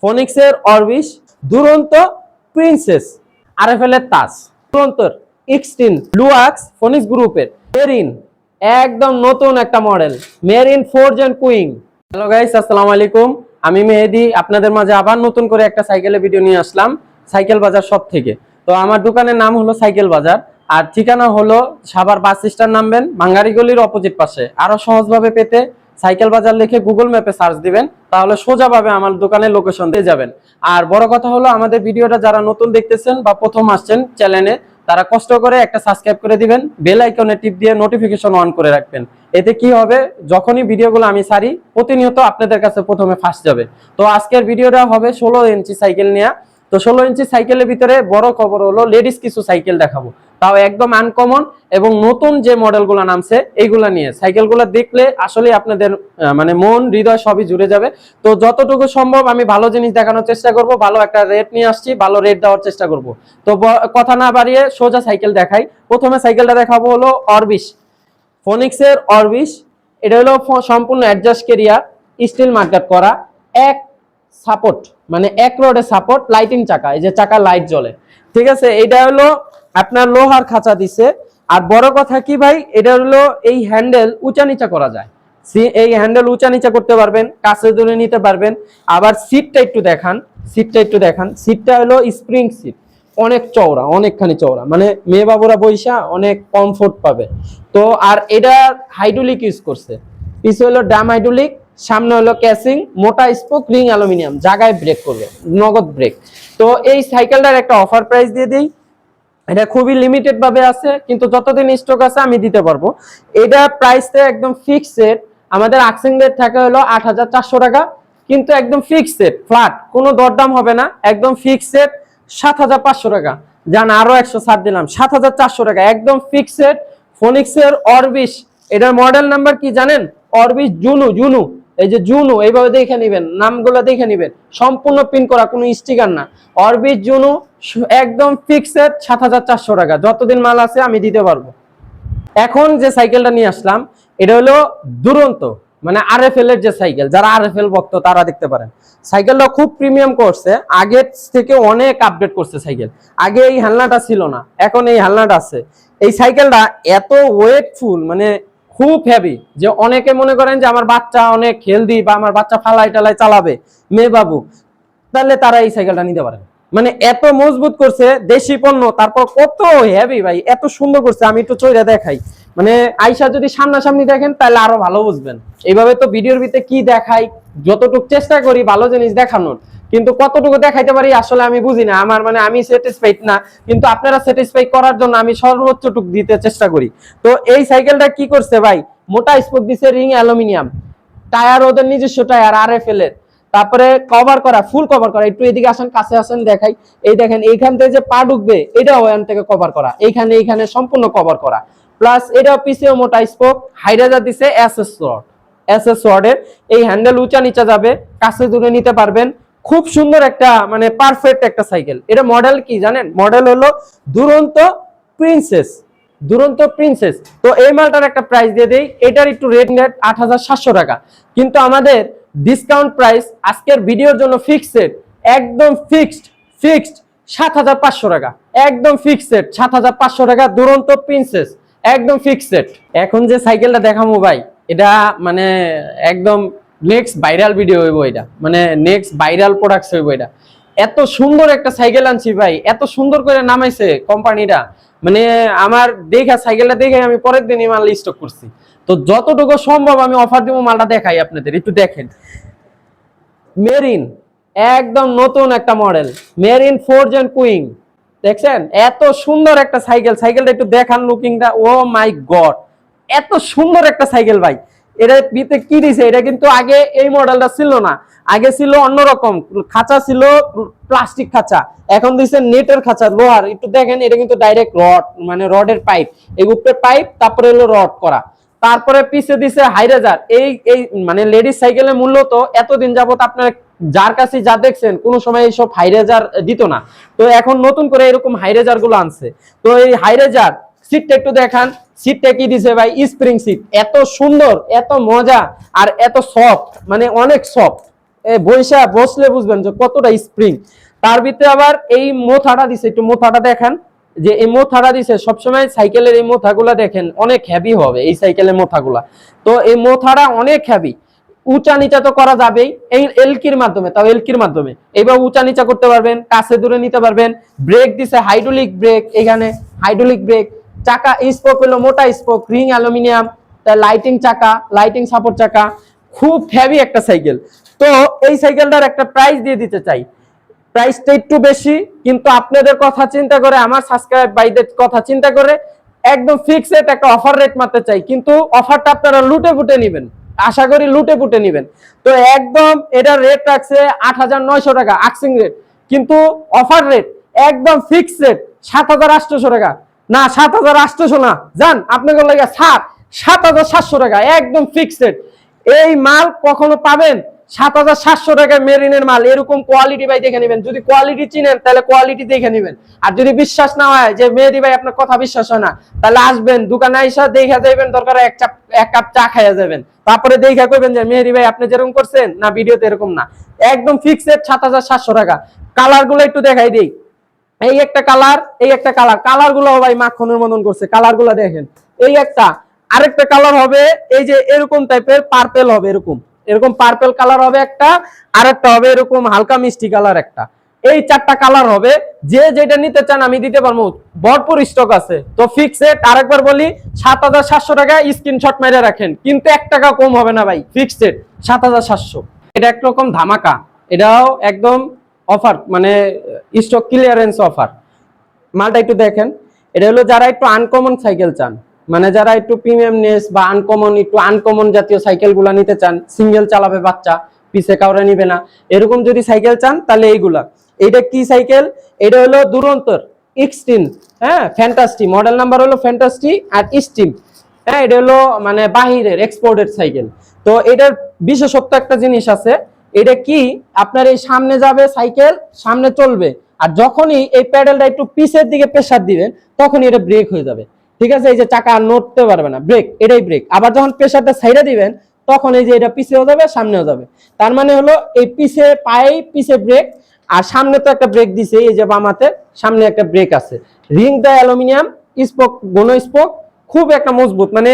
ফোনিক্সের অরবিশ, দুরন্ত princess, RFL এর তাজ, দুরন্তর এক্সট্রিম, লুয়াক্স ফোনিক্স গ্রুপের মেরিন, একদম নতুন একটা মডেল মেরিন 4 জেন কুইং। হ্যালো গাইস, আসসালামু আলাইকুম। আমি মেহেদি আপনাদের মাঝে আবার নতুন করে একটা সাইকেলের ভিডিও নিয়ে আসলাম সাইকেল বাজার শপ থেকে। তো আমার দোকানের নাম হলো সাইকেল বাজার, আর ঠিকানা হলো সাভার বাস স্ট্যান্ড, নামবেন ভাঙ্গারি গলির অপোজিট পাশে। আরো সহজভাবে পেতে সাইকেল বাজার লিখে গুগল ম্যাপে সার্চ দিবেন, তাহলে সোজাভাবে আমার দোকানের লোকেশন পেয়ে যাবেন। আর বড় কথা হলো, আমাদের ভিডিওটা যারা নতুন দেখতেছেন বা প্রথম আসছেন চ্যানেলে, তারা কষ্ট করে একটা সাবস্ক্রাইব করে দিবেন, বেল আইকনে টিপ দিয়ে নোটিফিকেশন অন করে রাখবেন। এতে কি হবে, যখনই ভিডিওগুলো আমি ছাড়ি প্রতিনিয়ত আপনাদের কাছে প্রথমে ফার্স্ট যাবে। তো আজকের ভিডিওটা হবে 16 ইঞ্চি সাইকেল নিয়ে। তো 16 ইঞ্চি সাইকেলের ভিতরে বড় খবর হলো, লেডিস কিছু সাইকেল দেখাবো, তাও একদম আনকমন এবং নতুন যে মডেলগুলো নামছে এইগুলা নিয়ে। সাইকেলগুলো দেখলে আসলে আপনাদের মানে মন হৃদয় সবই জুড়ে যাবে। তো যতটুকু সম্ভব আমি ভালো জিনিস দেখানোর চেষ্টা করব, ভালো একটা রেট নিয়ে আসছি, ভালো রেট দেওয়ার চেষ্টা করব। তো কথা না বাড়িয়ে সোজা সাইকেল দেখাই। প্রথমে সাইকেলটা দেখাবো হলো অরবিশ, ফোনিক্সের অরবিশ। এটা হলো সম্পূর্ণ অ্যাডজাস্ট কেরিয়ার, স্টিল মার্কেট করা, এক সাপোর্ট মানে এক রোডে সাপোর্ট, লাইটিং চাকা, এই যে চাকা লাইট জ্বলে, ঠিক আছে। এটা হলো আপনার লোহার খাঁচা দিছে। আর বড় কথা কি ভাই, এটা হলো এই হ্যান্ডেল উঁচা নিচা করা যায়, এই হ্যান্ডেল উঁচা নিচা করতে পারবেন, কাছে ধরে নিতে পারবেন। আবার সিটটা একটু দেখান, সিটটা হলো স্প্রিং সিট, অনেক চওড়া, অনেকখানি চওড়া, মানে মেয়ে বাবুরা বৈশা অনেক কমফোর্ট পাবে। তো আর এটা হাইড্রোলিক ইউজ করছে, পিছে হলো ডাম হাইড্রোলিক, সামনে হলো ক্যাসিং, মোটা স্পোক, রিং অ্যালুমিনিয়াম, জায়গায় ব্রেক করবে, নগদ ব্রেক। তো এই সাইকেলটার একটা অফার প্রাইস দিয়ে দিই, এটা খুবই লিমিটেড ভাবে আছে, কিন্তু যতদিন স্টক আছে আমি দিতে পারবো। এটা প্রাইসটা একদম ফিক্সড। আমাদের আকসিং রেট থাকে হলো 8400 টাকা, কিন্তু একদম ফিক্সড, ফ্ল্যাট, কোনো দরদাম হবে না, একদম ফিক্সড 7500 টাকা। জান আরো 100 ছাড় দিলাম, 7400 টাকা, একদম ফিক্সড। ফোনিক্সের অরবিশ, এটার মডেল নাম্বার কি জানেন? অরবিশ জুনু, জুনু, এই যে জুনু, এইভাবে দেখে নিবেন, নামগুলো দেখে নিবেন, সম্পূর্ণ পিন করা, কোনো স্টিকার না। অরবিশ জুনু, একদম ফিক্সড 7400 টাকা, যতদিন মাল আছে আমি দিতে পারবো। এখন যে সাইকেলটা নিয়ে আসলাম, এটা হলো দুরন্ত, মানে আরএফএল এর যে সাইকেল, যারা আরএফএল ভক্ত তারা দেখতে পারেন। সাইকেলটা খুব প্রিমিয়াম করছে, আগের থেকে অনেক আপডেট করছে সাইকেল। আগে এই হেলনাটা ছিল না, এখন এই হেলনাটা আছে। এই সাইকেলটা এত ওয়েটফুল, মানে খুব হেভি, যে অনেকে মনে করেন যে আমার বাচ্চা অনেক হেলদি বা আমার বাচ্চা ফালাই টালাই চালাবে, মেয়ে বাবু, তাহলে তারা এই সাইকেলটা নিতে পারেন। মানে এত মজবুত করছে, দেশি পণ্য, তারপর কত হেভি ভাই, এত সুন্দর করছে। আমি একটু চইরা দেখাই, মানে আইসা যদি সামনাসামনি দেখেন তাহলে আরো ভালো বুঝবেন। এইভাবে তো ভিডিওর ভিতরে কি দেখাই, যতটুকু চেষ্টা করি ভালো জিনিস দেখানোর, কিন্তু কতটুকু দেখাইতে পারি আসলে আমি বুঝি না। আমার মানে আমি স্যাটিসফাইড না, কিন্তু আপনারা স্যাটিসফাই করার জন্য আমি সর্বোচ্চটুকু দিতে চেষ্টা করি। তো এই সাইকেলটা কি করছে ভাই, মোটা স্পোক দিছে, রিং অ্যালুমিনিয়াম, টায়ার ওদের নিজস্ব টায়ার আরএফএল এর, তারপরে কভার করা, ফুল কভার করা। একটু এদিকে আসেন, কাছে আসেন, দেখাই। এই দেখেন, এইখান থেকে যে পা ঢুকবে এটাও ওখান থেকে কভার করা, এইখানে সম্পূর্ণ কভার করা। প্লাস এটাও পিছেও মোটা স্পোক, হাইড্রাজার দিছে এসএস রডের। এই হ্যান্ডেল উঁচা নিচা যাবে, কাছে দূরে নিতে পারবেন। খুব সুন্দর একটা, মানে পারফেক্ট একটা সাইকেল। এটা মডেল কি জানেন? মডেল হলো দুরন্ত প্রিন্সেস, দুরন্ত প্রিন্সেস। তো এই মালটার একটা প্রাইস দিয়ে দেই, এটার একটু রেট 8700 টাকা, কিন্তু আমাদের ডিসকাউন্ট প্রাইস আজকের ভিডিওর জন্য ফিক্সড, একদম ফিক্সড 7500 টাকা, একদম ফিক্সড 7500 টাকা, দুরন্ত প্রিন্সেস, একদম ফিক্সড। এখন যে সাইকেলটা দেখাবো ভাই, এটা মানে একদম নেক্সট ভাইরাল ভিডিও হইব, এটা মানে নেক্সট ভাইরাল প্রোডাক্টস হইব। এটা এত সুন্দর একটা সাইকেল আনছি ভাই, এত সুন্দর করে নামাইছে কোম্পানিটা, মানে আমার দেখা সাইকেলটা দেখে আমি পরের দিনই মাল স্টক করছি। তো যতটুকু সম্ভব আমি অফার দিব, মালটা দেখাই আপনাদের, একটু দেখেন। মেরিন, একদম নতুন একটা মডেল, মেরিন 4 জেন কুইং, দেখছেন? এত সুন্দর একটা সাইকেল, সাইকেলটা একটু দেখান লুকিংটা, ও মাই গড, এত সুন্দর একটা সাইকেল ভাই। এটা ভিতরে কি দিছে, এটা কিন্তু আগে এই মডেলটা ছিল না, আগে ছিল অন্যরকম খাঁচা, ছিল প্লাস্টিক খাঁচা, এখন দিছে নেটের খাঁচা, লোহার। একটু দেখেন, এটা কিন্তু ডাইরেক্ট রড, মানে রডের পাইপ, এই উপরে পাইপ, তারপরে হলো রড করা। তারপরে পিছে দিছে হাইরেজার। এই এই মানে লেডিস সাইকেলের মূল্য তো এতদিন যাবত আপনার যার কাছে যা দেখছেন, কোনো সময় এইসব হাইরেজার দিত না, তো এখন নতুন করে এরকম হাইরেজার গুলো আনছে। তো এই হাইরেজার সিটটা একটু দেখান, সিটটা কি দিছে ভাই, স্প্রিং সিট, এত সুন্দর, এত মজা, আর এত সফট, মানে অনেক সফট, বৈশা বসলে বুঝবেন যে কতটা স্প্রিং। তার ভিতরে আবার এই মোথাটা দিছে, একটু মোথাটা দেখান, যে এই মোথাটা দিছে। সবসময় সাইকেলের এই মোথাগুলা দেখেন অনেক হেভি হবে এই সাইকেলের মোথাগুলা। তো এই মোথাটা অনেক হেভি, উঁচা নিচা তো করা যাবেই এই এলকির মাধ্যমে, তাও এলকির মাধ্যমে এবার উঁচা নিচা করতে পারবেন, কাছে দূরে নিতে পারবেন। ব্রেক দিছে হাইড্রোলিক ব্রেক, এখানে হাইড্রোলিক ব্রেক। চাকা স্পোক হলো মোটা স্পোক, রিং অ্যালুমিনিয়াম, লাইটিং চাকা, লাইটিং সাপোর্ট চাকা, খুব হেভি একটা সাইকেল। তো এই সাইকেলটার একটা প্রাইস দিয়ে দিতে চাই, প্রাইসটা একটু বেশি, কিন্তু আপনাদের কথা চিন্তা করে, আমার সাবস্ক্রাইব ভাইদের কথা চিন্তা করে একদম ফিক্সড একটা অফার রেট মারতে চাই, কিন্তু অফারটা আপনারা লুটে ফুটে নেবেন, আশা করি লুটে ফুটে নেবেন। তো একদম এটার রেট রাখছে 8,900 টাকা আক্সিং রেট, কিন্তু অফার রেট একদম ফিক্সড রেট 7,800 টাকা। না 7,800 না, জান আপনাকে লাগে 7,700 টাকা একদম ফিক্সড রেট। এই মাল কখনো পাবেন 7,700 টাকায় মেরিনের মাল, এরকম কোয়ালিটি ভাই দেখে নেবেন। যদি কোয়ালিটি চিনেন তাহলে কোয়ালিটি দেখে নেবেন। আর যদি বিশ্বাস না হয় যে মেহেদী ভাই আপনার কথা বিশ্বাস হয় না, তাহলে আসবেন দোকানে আইসা দেখা যাবেন, দরকার এক কাপ চা খাইয়া যাবেন, তারপরে দেখা করবেন যে মেহেদী ভাই আপনি যেরকম করছেন না ভিডিওতে এরকম না। একদম ফিক্সড 7,700 টাকা। কালার গুলো একটু দেখাই দিই। এই একটা কালার, এই একটা কালার, কালার গুলো ভাই মাখনের মতন করছে, কালার গুলো দেখেন। এই একটা, আরেকটা কালার হবে এই যে এরকম টাইপের পার্পেল হবে, এরকম এরকম পার্পেল কালার হবে একটা, আরেকটা হবে এরকম হালকা মিষ্টি কালার একটা। এই 4টা কালার হবে, যে যেটা নিতে চান আমি দিতে পারবো, ভরপুর স্টক আছে। তো ফিক্সড আরেকবার বলি 7,700 টাকা, স্ক্রিনশট মেরে রাখেন, কিন্তু 1 টাকা কম হবে না ভাই, ফিক্সড 7,700। এটা একরকম ধামাকা, এটাও একদম অফার, মানে স্টক ক্লিয়ারেন্স অফার। মালটা একটু দেখেন। এটা হলো যারা একটু আনকমন সাইকেল চান, মানে যারা একটু প্রিমিয়ামনেস বা একটু আনকমন জাতীয় সাইকেলগুলো নিতে চান, সিঙ্গেল চালাবে বাচ্চা, পিছে কাউরে নিবে না, এরকম যদি সাইকেল চান তাহলে এইগুলা। এইটা কি সাইকেল? এটা হলো দুরন্তর এক্সট্রিম, হ্যাঁ ফ্যান্টাস্টি, মডেল নাম্বার হলো ফ্যান্টাস্টি আর স্টিম। হ্যাঁ এটা হলো মানে বাহিরের এক্সপোর্টেড সাইকেল। তো এটার বিশেষত্ব একটা জিনিস আছে, এটা কি আপনার এই সামনে যাবে সাইকেল, সামনে চলবে, আর যখনই এই প্যাডেলটা একটু পিছের দিকে প্রেসার দিবেন তখনই এটা ব্রেক হয়ে যাবে। ঠিক আছে, এই যে চাকা নড়তে পারবে না, ব্রেক, এটাই ব্রেক। আবার যখন প্রেসারটা ছাইড়া দিবেন তখন এই যে এটা পিছেও যাবে সামনেও যাবে। তার মানে হলো এই পিছে পায়ে পিছে ব্রেক, আর সামনে তো একটা ব্রেক দিছে, এই যে বামাতে সামনে একটা ব্রেক আছে। রিং দা অ্যালুমিনিয়াম, স্পোক গোনো স্পোক, খুব একটা মজবুত, মানে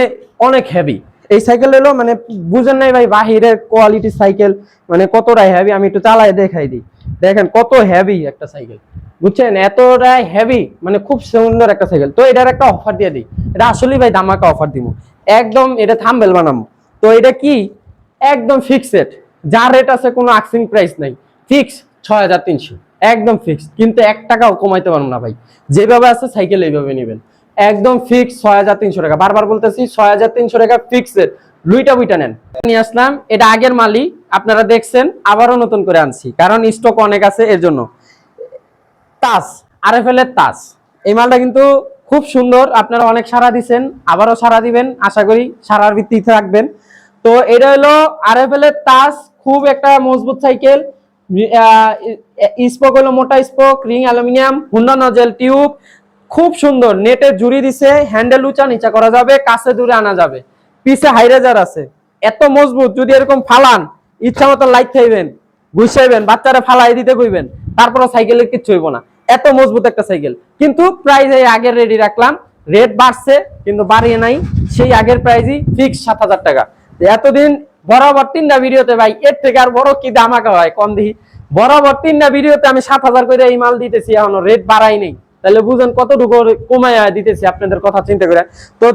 অনেক হেভি এই সাইকেল। হলো মানে বুঝেন নাই ভাই বাহিরের কোয়ালিটি সাইকেল মানে কতটা হেভি, আমি একটু চালায় দেখাই দিই। দেখেন কত হেভি একটা সাইকেল, বুঝছেন, এতটাই হেভি, মানে খুব সুন্দর একটা সাইকেল। তো এটার একটা অফার দিয়ে দিই, এটা আসলে ভাই ধামাকা অফার দিব একদম, এটা থাম্বনেল বানাবো। তো এটা কি একদম ফিক্সড, যার রেট আছে কোনো আস্কিং প্রাইস নাই, ফিক্স 6,300 একদম ফিক্স, কিন্তু 1 টাকাও কমাইতে পারবো না ভাই, যেভাবে আছে সাইকেল এইভাবে নেবেন, একদম ফিক্স 6,300 টাকা। বারবার বলতেছি 6,300 টাকা ফিক্সড, লুইটা বুইটা নেন। নিয়ে আসলাম, এটা আগের মালই আপনারা দেখছেন, আবারও নতুন করে আনছি কারণ স্টক অনেক আছে এর জন্য। তাজ, আরএফএল এর তাজ, এই মালটা কিন্তু খুব সুন্দর, আপনারা অনেক সাড়া দিচ্ছেন, আবারও সাড়া দিবেন, আশা করি সাড়ার ভিত্তিতে রাখবেন। তো এটা হলো আরএফএল এর তাজ, খুব একটা মজবুত সাইকেল। স্পোক হলো মোটা spoke, ring aluminium, Honda nozzle tube, খুব সুন্দর, নেটের জুড়ি দিছে, হ্যান্ডেল উঁচা নিচা করা যাবে, কাছে দূরে আনা যাবে, পিছে হাইরেজার আছে, এত মজবুত। যদি এরকম ফালান ইচ্ছা মতো লাইট খাইবেন, ঘুষাইবেন, বাচ্চারা ফালাই দিতে কইবেন, তারপরে সাইকেলের কিচ্ছু হইব না, এত মজবুত একটা সাইকেল। কিন্তু প্রাইস এই আগের রেডি রাখলাম, রেট বাড়ছে কিন্তু বাড়িয়ে নাই, সেই আগের প্রাইসই ফিক্স 7,000 টাকা। এতদিন বরাবর 3টা ভিডিওতে ভাই এর থেকে আর বড় কি ধামাকা হয় কম দিই, বরাবর 3টা ভিডিওতে আমি 7,000 করে এই মাল দিতেছি, এখনো রেট বাড়াই নেই, তাহলে বুঝেন কতটুকু কমায় দিতেছি আপনাদের কথা চিন্তা করে। তো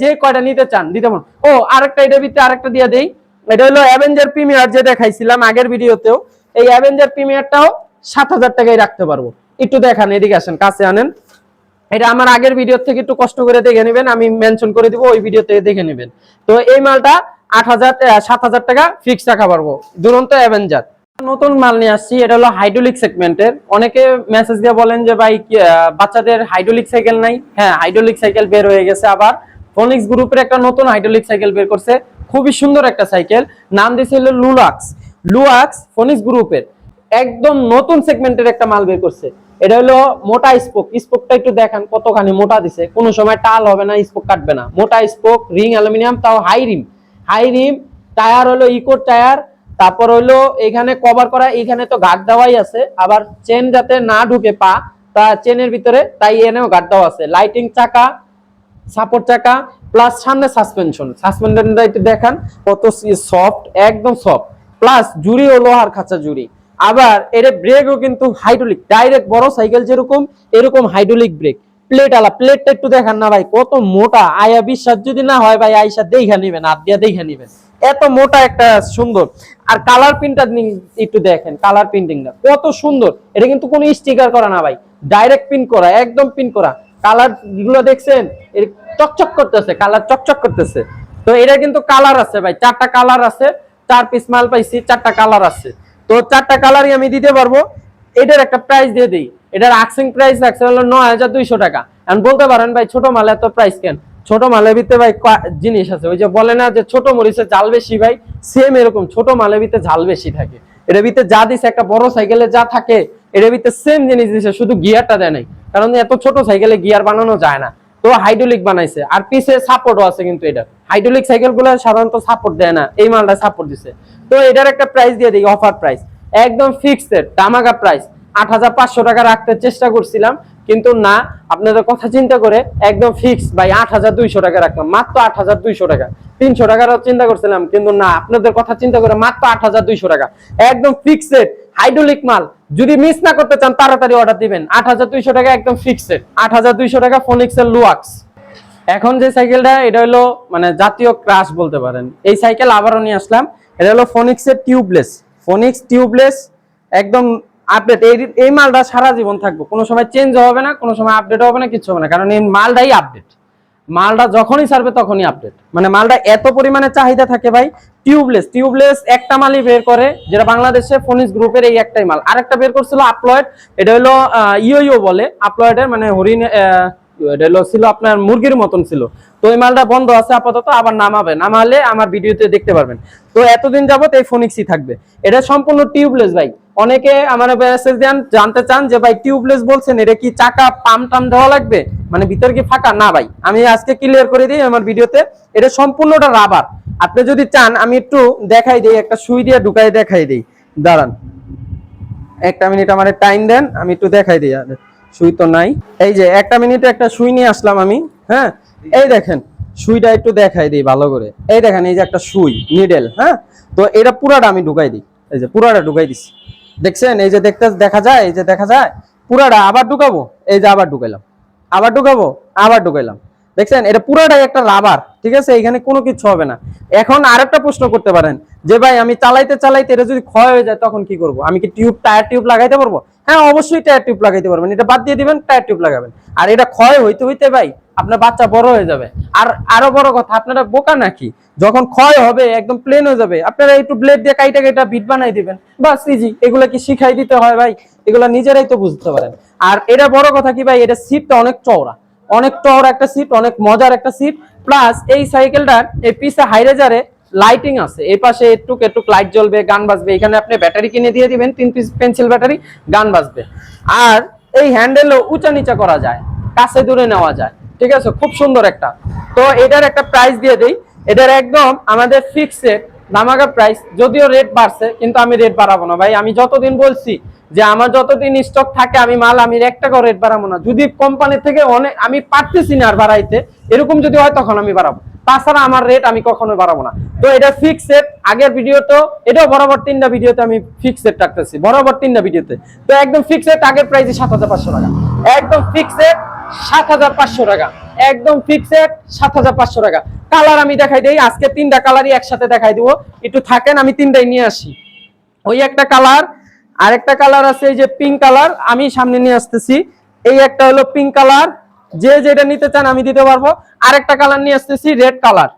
যে কয়টা নিতে চান দিতে পারেন। ও আরেকটা, এটা ভিতরে আরেকটা দিয়ে দেই, এটা হলো অ্যাভেঞ্জার প্রিমিয়ার, যে দেখাইছিলাম আগের ভিডিওতেও, এই অ্যাভেঞ্জার প্রিমিয়ারটাও 7,000 টাকায় রাখতে পারবো। একটু দেখান, এদিকে আসেন, কাছে আনেন। এটা আমার আগের ভিডিও থেকে একটু কষ্ট করে দেখে নেবেন, আমি মেনশন করে দিব, ওই ভিডিওতে দেখে নেবেন। তো এই মালটা 7,000 টাকা ফিক্স রাখা পারবো, দুরন্ত অ্যাভেঞ্জার। নতুন মাল নিয়ে আসছি, এটা হলো হাইড্রোলিক সেগমেন্টের। অনেকে মেসেজ দিয়ে বলেন যে ভাই বাচ্চাদের হাইড্রোলিক সাইকেল নাই। হ্যাঁ হাইড্রোলিক সাইকেল বের হয়ে গেছে, আবার ফোনিক্স গ্রুপের একটা নতুন হাইড্রোলিক সাইকেল বের করছে, খুবই সুন্দর একটা সাইকেল, নাম দিয়েছে হলো লুয়াক্স ফোনিক্স গ্রুপের একদম নতুন সেগমেন্টের একটা মাল বের করছে। এটা হলো মোটা স্পোক, স্পোকটা একটু দেখান কতখানি মোটা দিছে, কোনো সময় টাল হবে না, স্পোক কাটবে না, মোটা স্পোক, রিং অ্যালুমিনিয়াম, তাও হাই রিম, টায়ার হলো ইকো টায়ার, তারপর হইলো এখানে কভার করা, এখানে তো গার্ড দেওয়াই আছে, আবার চেন যাতে না ঢুকে পা তা চেনের ভিতরে, তাই এনেও গার্ড দেওয়া আছে। লাইটিং চাকা, সাপোর্ট চাকা, প্লাস সামনে সাসপেনশনটা একটু দেখান কত সফট, একদম সফট, প্লাস জুড়ি ও লোহার খাঁচা জুড়ি। আবার এর ব্রেকও কিন্তু হাইড্রোলিক, ডাইরেক্ট বড় সাইকেল যেরকম এরকম হাইড্রোলিক ব্রেক। প্লেট আলা, প্লেটটা একটু দেখান না ভাই, কত মোটা, আয়া বিশ্বাস যদি না হয় ভাই আইসা দেখা নিবেন, হাত দিয়া দেখা নিবেন, এত মোটা একটা সুন্দর। আর কালার প্রিন্টটা একটু দেখেন, কালার প্রিন্টিংটা কত সুন্দর, এটা কিন্তু কোনো স্টিকার করা না ভাই, ডাইরেক্ট প্রিন্ট করা, একদম প্রিন্ট করা। কালার গুলো দেখছেন, চকচক করতেছে, কালার চকচক করতেছে। তো এটা কিন্তু কালার আছে ভাই, 4টা কালার আছে, 4 পিস মাল পাইছি, 4টা কালার আছে। তো 4টা কালারই আমি দিতে পারবো। এটার একটা প্রাইস দিয়ে দিই, এটার আস্কিং প্রাইস রাখছে হলো 9200 টাকা। এখন বলতে পারেন ভাই ছোট মালে এত প্রাইস কেন? ছোট মালের ভিতরে ভাই জিনিস আছে, ওই যে বলে না যে ছোট মরিচে ঝাল বেশি, ভাই সেম এরকম ছোট মালের ভিতরে ঝাল বেশি থাকে। এটার ভিতরে যা দিছে একটা বড় সাইকেলে যা থাকে এটার ভিতরে সেম জিনিস দিছে, শুধু গিয়ারটা দেয় নাই, কারণ এত ছোট সাইকেলে গিয়ার বানানো যায় না, তো হাইড্রোলিক বানাইছে। আর পিছে সাপোর্টও আছে, কিন্তু এটা হাইড্রোলিক সাইকেল গুলো সাধারণত সাপোর্ট দেয় না, এই মালটা সাপোর্ট দিছে। তো এটার একটা প্রাইস দিয়ে দিই, অফার প্রাইস, একদম ফিক্সড দামাকা প্রাইস 8500 টাকা রাখতে চেষ্টা করছিলাম, কিন্তু না, আপনাদের কথা চিন্তা করে একদম ফিক্স ভাই 8200 টাকা রাখলাম, মাত্র 8200 টাকা। 300 টাকার চিন্তা করছিলাম, কিন্তু না, আপনাদের কথা চিন্তা করে মাত্র 8200 টাকা, একদম ফিক্সড হাইড্রোলিক মাল। যদি মিস না করতে চান তাড়াতাড়ি অর্ডার দিবেন, 8200 টাকা একদম ফিক্সড, 8200 টাকা ফোনিক্সের লুয়াক্স। এখন যে সাইকেলটা, এটা হলো মানে জাতীয় ক্রাশ বলতে পারেন, এই সাইকেল আবারও নিয়ে আসলাম। এটা হলো ফোনিক্সের টিউবলেস, ফোনিক্স টিউবলেস, একদম আপডেট। এই মালটা সারা জীবন থাকবে, কোনো সময় চেঞ্জ হবে না, কোনো সময় আপডেট হবে না, কিছু হবে না, কারণ এই মালটাই আপডেট। মালটা যখনই ছাড়বে তখনই আপডেট, মানে মালটা এত পরিমাণে চাহিদা থাকে ভাই। টিউবলেস একটা মালই বের করে, যেটা বাংলাদেশে ফোনিক্স গ্রুপের এই একটাই মাল। আরেকটা বের করছিল আপলয়েড, এটা হলো ইও বলে আপলয়েডের, মানে হরিণ, এটা হলো ছিল আপনার মুরগির মতন ছিল। তো এই মালটা বন্ধ আছে আপাতত, আবার নামালে আমার ভিডিওতে দেখতে পারবেন। তো এতদিন যাবত এই ফোনিক্সই থাকবে। এটা সম্পূর্ণ টিউবলেস ভাই। অনেকে আমার মেসেজ দেন, জানতে চান যে ভাই টিউবলেস বলছেন, এটা কি চাকা পাম্প টাম দেওয়া লাগবে, মানে ভিতর কি ফাঁকা? না ভাই, আমি আজকে ক্লিয়ার করে দিই আমার ভিডিওতে, এটা সম্পূর্ণটা রাবার। আপনি যদি চান আমি একটু দেখাই দিই, একটা সুই দিয়ে ঢুকাই দেখাই দিই, দাঁড়ান একটা মিনিট আমার টাইম দেন, আমি একটু দেখাই দিই। সুই তো নাই, এই যে একটা মিনিটে একটা সুই নিয়ে আসলাম আমি। হ্যাঁ, এই দেখেন সুইটা একটু দেখাই দিই ভালো করে, এই দেখেন এই যে একটা সুই নিডেল। হ্যাঁ, তো এটা পুরাটা আমি ঢুকাই দিই, এই যে পুরাটা ঢুকাই দিচ্ছি, দেখছেন এই যে দেখা যায়, এই যে দেখা যায় পুরাটা। আবার ঢুকাবো, এই যে আবার ঢুকাইলাম, আবার ঢুকাবো, আবার ঢুকাইলাম, দেখছেন এটা পুরাটাই একটা রাবার, ঠিক আছে, এখানে কোনো কিছু হবে না। এখন আরেকটা প্রশ্ন করতে পারেন যে ভাই আমি চালাইতে এটা যদি ক্ষয় হয়ে যায় তখন কি করব? আমি কি টায়ার টিউব লাগাইতে পারবো? হ্যাঁ, অবশ্যই টায়ার টিউব লাগাইতে পারবেন, এটা বাদ দিয়ে দিবেন, টায়ার টিউব লাগাবেন। আর এটা ক্ষয় হইতে ভাই আপনার বাচ্চা বড় হয়ে যাবে। আর আরো বড় কথা, আপনারা বোকা নাকি? যখন ক্ষয় হবে একদম প্লেন হয়ে যাবে, আপনারা একটু ব্লেড দিয়ে কাইটা বিট বানাই দিবেন, বাস ইজি। এগুলা কি শিখাই দিতে হয় ভাই? এগুলা নিজেরাই তো বুঝতে পারেন। আর এটা বড় কথা কি ভাই, এটা সিটটা অনেক চওড়া, অনেক চওড়া একটা সিট, অনেক মজার একটা সিট। প্লাস এই সাইকেলটার এই পিছে হাইরেজারে লাইটিং আছে, এই পাশে একটু লাইট জ্বলবে, গান বাজবে। এখানে আপনি ব্যাটারি কিনে দিয়ে দিবেন, 3 পিস পেন্সিল ব্যাটারি, গান বাজবে। আর এই হ্যান্ডেলও উঁচা নিচা করা যায়, কাছে দূরে নেওয়া যায়, ঠিক আছে, খুব সুন্দর একটা। তো এটার একটা প্রাইস দিয়ে দেই, এটার একদম আমাদের ফিক্সড ধামাকা প্রাইস। যদিও রেট বাড়ছে, কিন্তু আমি রেট বাড়াবো না ভাই। আমি যতদিন বলছি যে আমার যতদিন স্টক থাকে আমি এক টাকাও রেট বাড়াবো না। যদি কোম্পানি থেকে অনেক আমি পারতেছি না আর বাড়াইতে, এরকম যদি হয় তখন আমি বাড়াবো, তাছাড়া আমার রেট আমি কখনো বাড়াবো না। তো এটা ফিক্সড, আগের ভিডিও তো এটাও বরাবর 3টা ভিডিওতে আমি ফিক্সড রাখতেছি, বরাবর 3টা ভিডিওতে। তো একদম ফিক্সড, আগের প্রাইসে 7500 টাকা, একদম ফিক্সড 7500 টাকা, একদম ফিক্সড 7500 টাকা। কালার আমি দেখাই দেই, আজকে 3টা কালারই একসাথে দেখাই দিব, একটু থাকেন, আমি 3টাই নিয়ে আসি। ওই একটা কালার, আরেকটা কালার আছে এই যে পিঙ্ক কালার, আমি সামনে নিয়ে আসতেছি। এই একটা হলো পিঙ্ক কালার, যে যেটা নিতে চান আমি দিতে পারবো। আরেকটা কালার নিয়ে আসতেছি রেড কালার,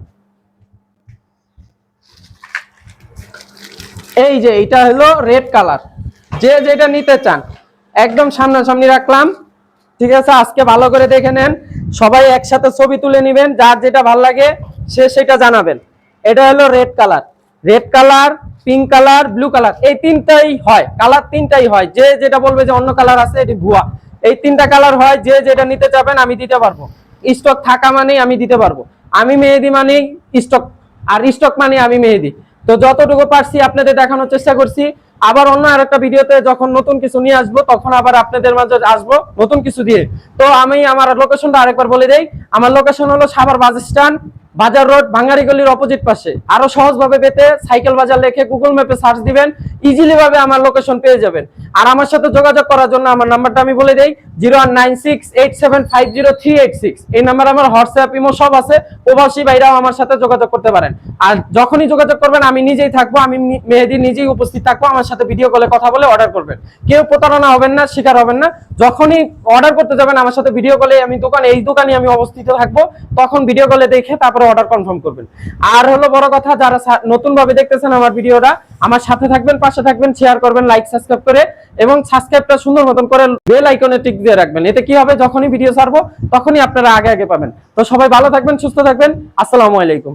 এই যে এটা হলো রেড কালার, যে যেটা নিতে চান একদম সামনাসামনি রাখলাম, ঠিক আছে। আজকে ভালো করে দেখে নেন, সবাই একসাথে ছবি তুলে নেবেন, যার যেটা ভালো লাগে সে সেটা জানাবেন। এটা হলো red colour, red colour, pink colour, blue colour, এই 3টাই হয় কালার, 3টাই হয়। যে যেটা বলবে যে অন্য কালার আছে এটি ভুয়া, এই 3টা কালার হয়। যে যেটা নিতে চাবেন আমি দিতে পারবো, স্টক থাকা মানেই আমি দিতে পারবো। আমি মেহেদি মানেই স্টক, আর স্টক মানে আমি মেহেদি। তো যতটুকু পারছি আপনাদের দেখানোর চেষ্টা করছি। আবার অন্য আরেকটা ভিডিওতে যখন নতুন কিছু নিয়ে আসবো তখন আবার আপনাদের মাঝে আসবো নতুন কিছু দিয়ে। তো আমি আমার লোকেশনটা আরেকবার বলে দেই। আমার লোকেশন হলো সাভার বাস স্ট্যান্ড, বাজার রোড, ভাঙ্গারি গলির অপোজিট পাশে। আরো সহজ ভাবে পেতে সাইকেল বাজার লিখে গুগল ম্যাপে সার্চ দিবেন, ইজিলি ভাবে আমার লোকেশন পেয়ে যাবেন। আর আমার সাথে যোগাযোগ করার জন্য আমার নাম্বারটা আমি বলে দেই, 0196875036। এই নাম্বার আমার হোয়াটসঅ্যাপ, ইমো সব আছে। প্রবাসী ভাইরাও আমার সাথে যোগাযোগ করতে পারেন। আর যখনই যোগাযোগ করবেন আমি নিজেই থাকবো, আমি মেহেদী নিজেই উপস্থিত থাকবো। আমার সাথে ভিডিও কলে কথা বলে অর্ডার করবেন। কেউ প্রতারণা হবেন না, শিকার হবেন না। যখনই অর্ডার করতে যাবেন আমার সাথে ভিডিও কলে, আমি এই দোকানে আমি অবস্থিত থাকবো, তখন ভিডিও কলে দেখে তারপরে অর্ডার কনফার্ম করবেন। আর হলো বড় কথা, যারা নতুন ভাবে দেখতেছেন আমার ভিডিওটা, আমার সাথে থাকবেন, পাশে থাকবেন, শেয়ার করবেন, লাইক সাবস্ক্রাইব করে, এবং সাবস্ক্রাইবটা সুন্দর মতন করে বেল আইকনে টিক দিয়ে রাখবেন। এতে কি হবে, যখনই ভিডিও ছাড়বো তখনই আপনারা আগে আগে পাবেন। তো সবাই ভালো থাকবেন, সুস্থ থাকবেন। আসসালামু আলাইকুম।